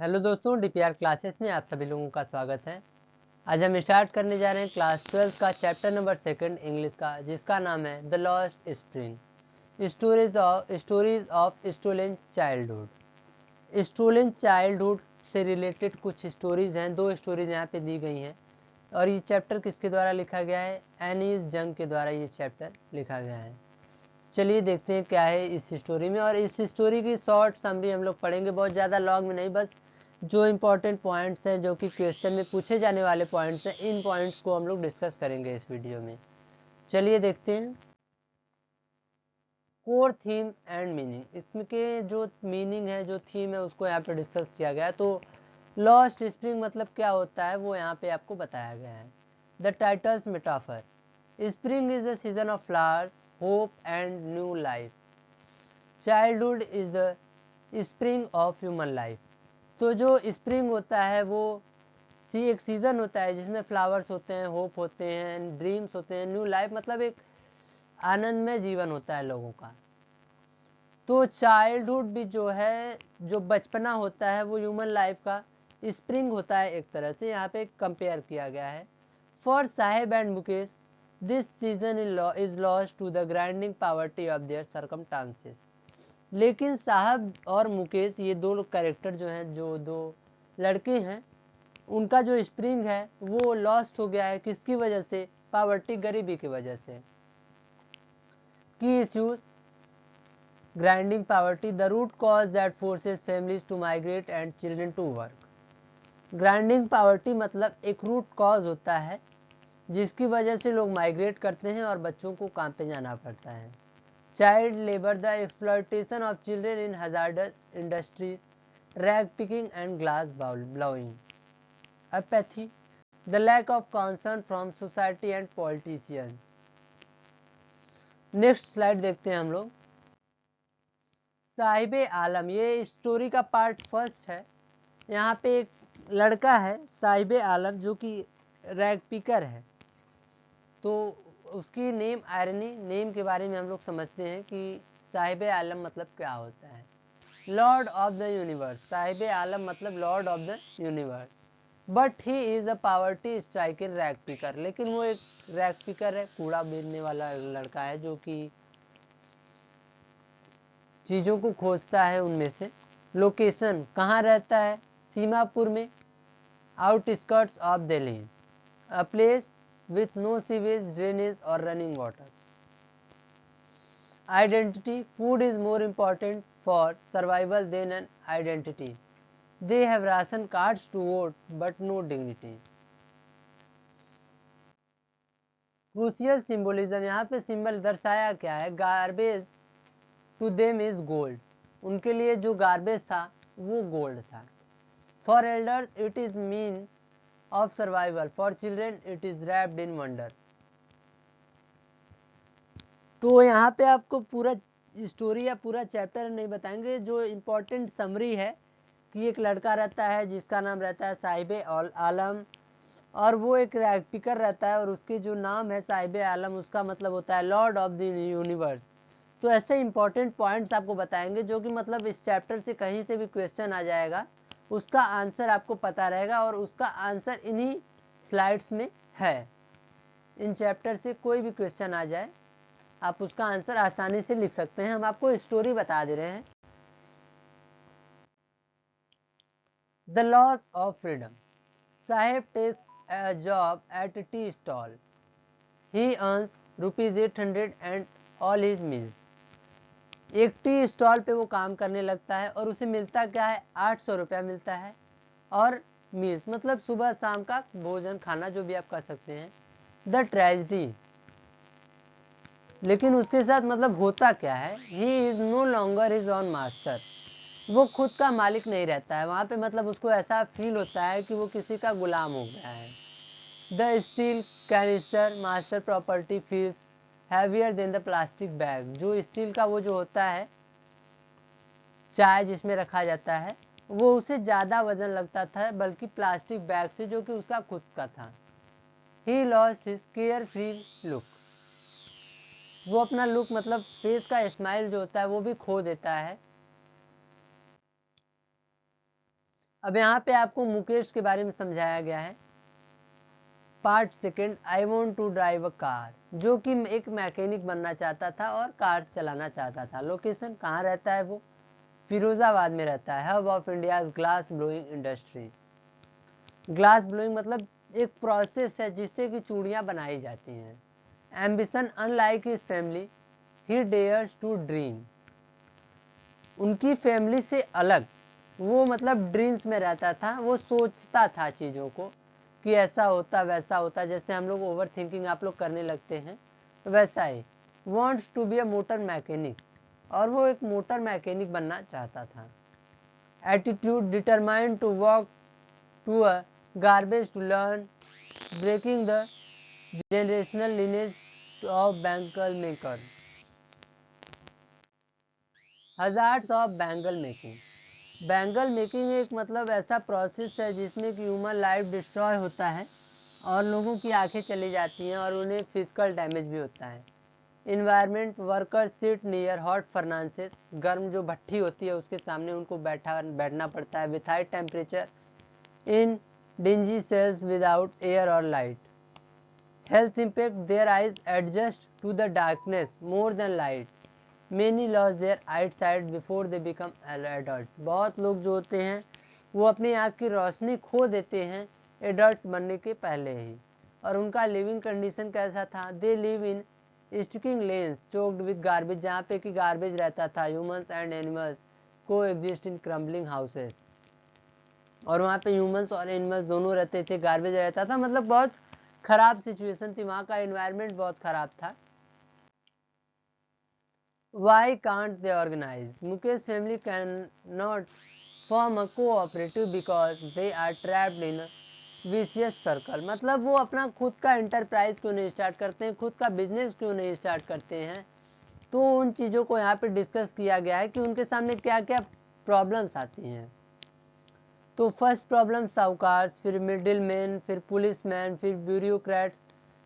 Hello दोस्तों, DPR classes में आप सभी लोगों का स्वागत है। आज हम स्टार्ट करने जा रहे हैं क्लास 12 का चैप्टर नंबर 2 इंग्लिश का, जिसका नाम है the lost spring, stories of stolen childhood. Stolen childhood से रिलेटेड कुछ स्टोरीज हैं, 2 स्टोरीज यहाँ पे दी गई हैं। और ये चैप्टर किसके द्वारा लिखा गया है? एनीज जंग के द्वारा ये चैप्टर लिखा गया है। चलिए देखते हैं क्या है इस स्टोरी में, और इस स्टोरी की शॉर्ट समरी हम लोग पढ़ेंगे, बहुत ज़्यादा लॉन्ग में नहीं, बस जो इम्पोर्टेंट पॉइंट्स हैं, जो कि क्वेश्चन में पूछे जाने वाले पॉइंट्स हैं, इन पॉइंट्स को हम लोग डिस्कस करेंगे इस वीडियो में। चलिए देखते हैं कोर थीम्स एंड मीनिंग। इसमें के जो मीनिंग है, जो थीम है, उसको यहाँ पे डिस्कस किया गया है। तो लॉस्ट स्प्रिंग मतलब क्या होता है वो यहाँ पे आपको बताया गया है। The titles metaphor, spring is the season of flowers, hope and new life. Childhood is the spring of human life. तो जो स्प्रिंग होता है वो एक सीजन होता है जिसमें फ्लावर्स होते हैं, होप होते हैं, ड्रीम्स होते हैं, न्यू लाइफ मतलब एक आनंदमय जीवन होता है लोगों का। तो चाइल्डहुड भी जो है, जो बचपना होता है, वो ह्यूमन लाइफ का स्प्रिंग होता है एक तरह से। यहाँ पे कंपेयर किया गया है। For Saheb and Mukesh this season is lost to the grinding poverty of their circumstances. लेकिन साहब और मुकेश, ये दो कैरेक्टर जो हैं, जो दो लड़के हैं, उनका जो स्प्रिंग है वो लॉस्ट हो गया है। किसकी वजह से? पावर्टी, गरीबी की वजह से। की issues, grinding poverty, the root cause that forces families to migrate and children to work. Grinding poverty मतलब एक रूट कॉज होता है जिसकी वजह से लोग माइग्रेट करते हैं और बच्चों को काम पे जाना पड़ता है। Child labour, the exploitation of children in hazardous industries, rag picking and glass blowing. apathy, the lack of concern from society and politicians। Next slide देखते हैं हम लोग। साहिबे आलम, ये स्टोरी का पार्ट फर्स्ट है। यहाँ पे एक लड़का है साहिबे आलम, जो कि रैग पिकर है। तो उसकी नेम आयरनी, नेम के बारे में हम लोग समझते हैं कि साहिबे आलम मतलब क्या होता है। लॉर्ड ऑफ द यूनिवर्स, साहिबे आलम मतलब Lord of the universe. But he is a poverty striker rag picker, लेकिन वो एक रैग पिकर है, कूड़ा बीनने वाला लड़का है, जो कि चीज़ों को खोजता है उनमें से। लोकेशन, कहाँ रहता है? सीमापुर में, outskirts of Delhi, a place with no sewage, drainage और running water. Identity, food is more important for survival than an identity. They have ration cards to vote but no dignity. Crucial symbolism, यहाँ पे symbol दर्शाया क्या है? Garbage to them is gold, उनके लिए जो garbage था वो गोल्ड था। For elders it is means of survival, for children it is wrapped in wonder. तो यहाँ पे आपको पूरा स्टोरी या पूरा चैप्टर नहीं बताएंगे, जो इम्पोर्टेंट समरी है कि एक लड़का रहता है जिसका नाम रहता है साहिबे आलम, और वो एक रैग पिकर रहता है, और उसके जो नाम है साहिबे आलम, उसका मतलब होता है लॉर्ड ऑफ द यूनिवर्स। तो ऐसे इंपॉर्टेंट पॉइंट्स आपको बताएंगे, जो कि मतलब इस चैप्टर से कहीं से भी क्वेश्चन आ जाएगा, उसका आंसर आपको पता रहेगा, और उसका आंसर इन्हीं स्लाइड्स में है। इन चैप्टर से कोई भी क्वेश्चन आ जाए, आप उसका आंसर आसानी से लिख सकते हैं। हम आपको स्टोरी बता दे रहे हैं। The loss of freedom, Saheb takes a job at a tea stall. He earns ₹800 and all his meals. एक टी स्टॉल पे वो काम करने लगता है, और उसे मिलता क्या है? 800 रुपया मिलता है, और मील्स मतलब सुबह शाम का भोजन, खाना, जो भी आप कह सकते हैं। द ट्रेजिडी, लेकिन उसके साथ मतलब होता क्या है? He is no longer his own master, वो खुद का मालिक नहीं रहता है वहाँ पे, मतलब उसको ऐसा फील होता है कि वो किसी का गुलाम हो गया है। The steel canister master property feels heavier than the plastic bag, जो स्टील का वो जो होता है चाय जिसमें रखा जाता है, वो उसे ज़्यादा वजन लगता था बल्कि प्लास्टिक बैग से, जो कि उसका खुद का था। He lost his care free look, वो अपना लुक मतलब फेस का स्माइल जो होता है वो भी खो देता है। अब यहाँ पे आपको मुकेश के बारे में समझाया गया है। Part second, I want to drive a car, जो कि एक मैकेनिक बनना चाहता था और कार चलाना चाहता था। लोकेशन कहाँ रहता है वो? फिरोजाबाद में रहता है, hub of India glass blowing industry. Glass blowing मतलब एक प्रोसेस है जिससे कि चूड़ियाँ बनाई जाती हैं। Ambition, unlike his family he dares to dream. उनकी फैमिली से अलग वो मतलब ड्रीम्स में रहता था, वो सोचता था चीज़ों को कि ऐसा होता वैसा होता, जैसे हम लोग ओवर थिंकिंग आप लोग करने लगते हैं वैसा ही। Wants to be a motor mechanic, और वो एक मोटर मैकेनिक बनना चाहता था। Attitude, determined to work to a garbage to learn breaking the generational lineage of bangle maker. Hazards of bangle making. Bangle making एक मतलब ऐसा प्रोसेस है जिसमें कि ह्यूमन लाइफ डिस्ट्रॉय होता है और लोगों की आंखें चली जाती हैं और उन्हें फिजिकल डैमेज भी होता है। Environment, workers sit near hot furnaces, गर्म जो भट्टी होती है उसके सामने उनको बैठना पड़ता है with high temperature in dingy cells without air और light. Health impact, their eyes adjust to the darkness more than light. Many lost their eyesight before they become adults। बहुत लोग जो होते हैं वो अपनी आँख की रोशनी खो देते हैं एडल्ट्स बनने के पहले ही। और उनका लिविंग कंडीशन कैसा था? They live in sticking lens choked with garbage, जहाँ पे कि गार्बेज रहता था। ह्यूमंस एंड एनिमल्स को एग्जिस्ट इन क्रम्बलिंग हाउसेस, और वहाँ पे ह्यूमंस और एनिमल्स दोनों रहते थे, गार्बेज रहता था, मतलब बहुत खराब सिचुएशन थी, वहाँ का एनवायरनमेंट बहुत खराब था। Why can't they organize? Mukesh family cannot form a cooperative because they are trapped in a vicious circle। मतलब वो अपना खुद का एंटरप्राइज क्यों नहीं स्टार्ट करते हैं, खुद का बिजनेस क्यों नहीं स्टार्ट करते हैं? तो उन चीज़ों को यहाँ पे डिस्कस किया गया है कि उनके सामने क्या क्या प्रॉब्लम्स आती हैं। तो फर्स्ट प्रॉब्लम साहूकार, फिर मिडिल मैन, फिर पुलिसमैन, फिर ब्यूरोक्रेट्स।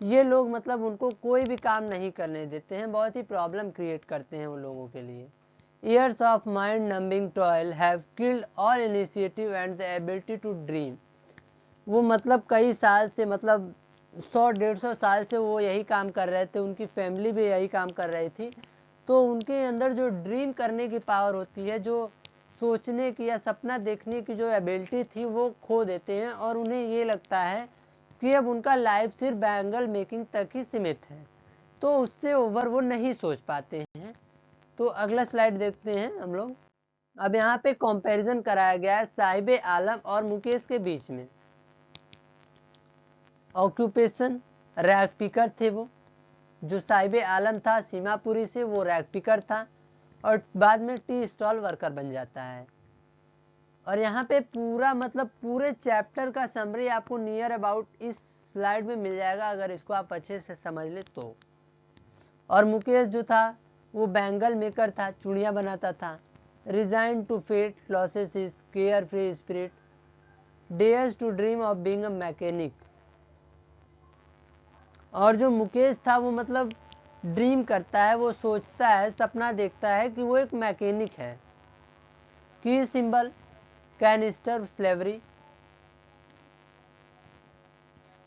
ये लोग मतलब उनको कोई भी काम नहीं करने देते हैं, बहुत ही प्रॉब्लम क्रिएट करते हैं उन लोगों के लिए। Years of mind numbing toil have killed all initiative and the ability to dream. वो मतलब कई साल से, मतलब 100-150 साल से वो यही काम कर रहे थे, उनकी फैमिली भी यही काम कर रही थी। तो उनके अंदर जो ड्रीम करने की पावर होती है, जो सोचने की या सपना देखने की जो एबिलिटी थी, वो खो देते हैं और उन्हें ये लगता है कि अब उनका लाइफ सिर्फ बैंगल मेकिंग तक ही सीमित है, तो उससे ओवर वो नहीं सोच पाते हैं। तो अगला स्लाइड देखते हैं हम लोग। अब यहाँ पे कंपैरिजन कराया गया है साहिब आलम और मुकेश के बीच में। ऑक्यूपेशन, रैग पिकर थे वो। जो साहिब आलम था सीमापुरी से, वो रैग पिकर था और बाद में टी स्टॉल वर्कर बन जाता है। और यहाँ पे पूरा मतलब पूरे चैप्टर का समरी आपको नियर अबाउट इस स्लाइड में मिल जाएगा, अगर इसको आप अच्छे से समझ ले तो। और मुकेश जो था वो बैंगल मेकर था, चूड़ियाँ बनाता था। Resign to fate, loses his carefree spirit, dares to dream of being a mechanic. और जो मुकेश था वो मतलब ड्रीम करता है, वो सोचता है, सपना देखता है कि वो एक मैकेनिक है। की सिंबल, कैनिस्टर स्लेवरी,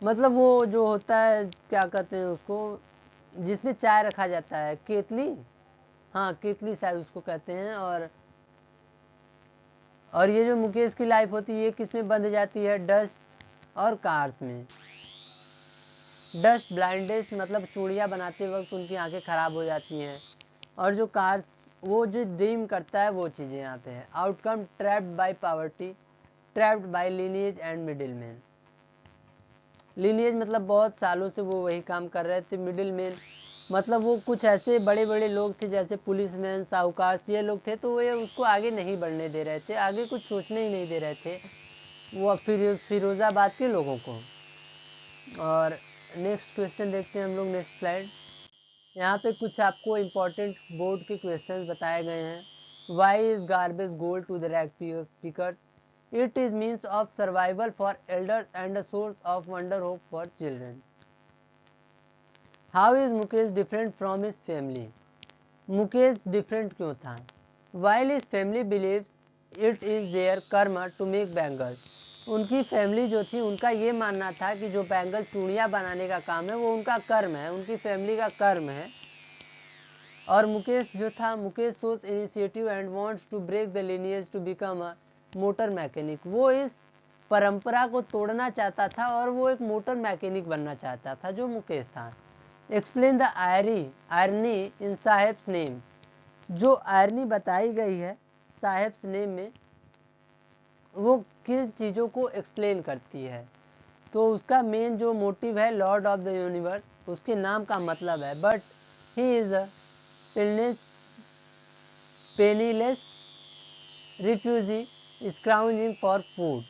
मतलब वो जो होता है क्या कहते हैं उसको, जिसमें चाय रखा जाता है, केतली। हाँ केतली शायद उसको कहते हैं। और ये जो मुकेश की लाइफ होती है ये किस में बंध जाती है? डस्ट और कार्स में। डस्ट ब्लाइंडेस मतलब चूड़ियाँ बनाते वक्त उनकी आंखें खराब हो जाती हैं। और जो कार्स, वो जो ड्रीम करता है वो चीज़ें यहाँ पे है। Outcome, trapped bye poverty, trapped bye lineage and middle man. Lineage मतलब बहुत सालों से वो वही काम कर रहे थे। मिडिल मैन मतलब वो कुछ ऐसे बड़े बड़े लोग थे जैसे पुलिसमैन, साहूकार, ये लोग थे, तो वो उसको आगे नहीं बढ़ने दे रहे थे, आगे कुछ सोचने ही नहीं दे रहे थे वो फिरोजाबाद के लोगों को। और नेक्स्ट क्वेश्चन देखते हैं हम लोग, नेक्स्ट स्लाइड। यहाँ पे कुछ आपको इम्पोर्टेंट बोर्ड के क्वेश्चंस बताए गए हैं। Why is garbage gold to the rag pickers? It is means of survival for elders and a source of wonder hope for children. How is Mukesh different from his family? Mukesh different क्यों था? While his family believes it is their karma to make bangles. उनकी family जो थी उनका ये मानना था कि जो बैंगल चूड़ियाँ बनाने का काम है वो उनका कर्म है, उनकी फैमिली का कर्म है। और मुकेश जो था, Mukesh shows initiative and wants to break the lineage to become a motor mechanic. वो इस परंपरा को तोड़ना चाहता था और वो एक मोटर मैकेनिक बनना चाहता था, जो मुकेश था। Explain the irony in Saheb's name. जो आयरनी बताई गई है साहेब्स नेम में, वो किन चीज़ों को एक्सप्लेन करती है। तो उसका मेन जो मोटिव है लॉर्ड ऑफ द यूनिवर्स, उसके नाम का मतलब है। But he is a penniless refugee scrounging for food.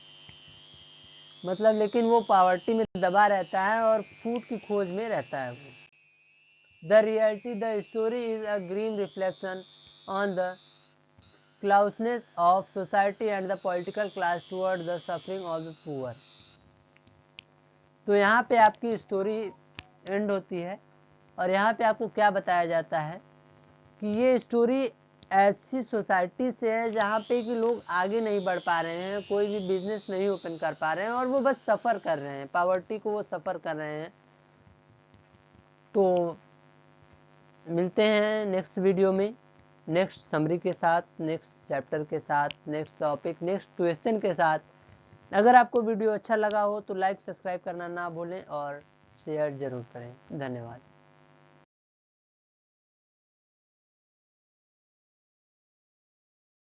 मतलब लेकिन वो पॉवर्टी में दबा रहता है और फूड की खोज में रहता है वो। The reality the story is a green reflection on the callousness of society and the political class toward the suffering of the poor. तो यहाँ पे आपकी स्टोरी एंड होती है और यहाँ पे आपको क्या बताया जाता है कि ये स्टोरी ऐसी सोसाइटी से है जहाँ पे कि लोग आगे नहीं बढ़ पा रहे हैं, कोई भी बिजनेस नहीं ओपन कर पा रहे हैं और वो बस सफ़र कर रहे हैं, पॉवर्टी को वो सफ़र कर रहे हैं। तो मिलते हैं नेक्स्ट वीडियो में, नेक्स्ट समरी के साथ, नेक्स्ट चैप्टर के साथ, नेक्स्ट टॉपिक, नेक्स्ट क्वेश्चन के साथ। अगर आपको वीडियो अच्छा लगा हो तो लाइक सब्सक्राइब करना ना भूलें और शेयर ज़रूर करें। धन्यवाद।